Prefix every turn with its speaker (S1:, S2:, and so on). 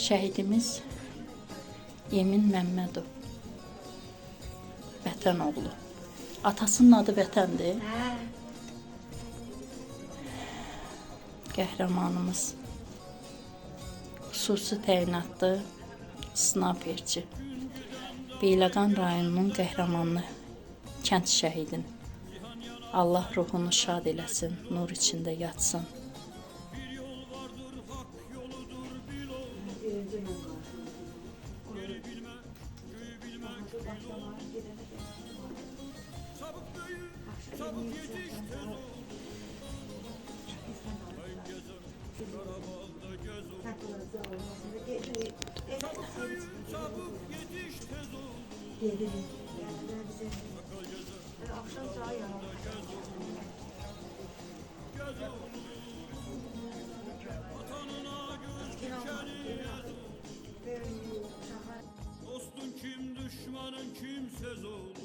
S1: Şəhidimiz Emin Məmmədov, Vətən oğlu. Atasının adı Vətəndir. Qəhrəmanımız xüsusi təyinatlı snaperçi. Beyləqan rayonunun qəhrəmanlı kənd şəhidin. Allah ruhunu şad eləsin, nur içində yatsın.
S2: Dostun kim, düşmanın kimsez olur.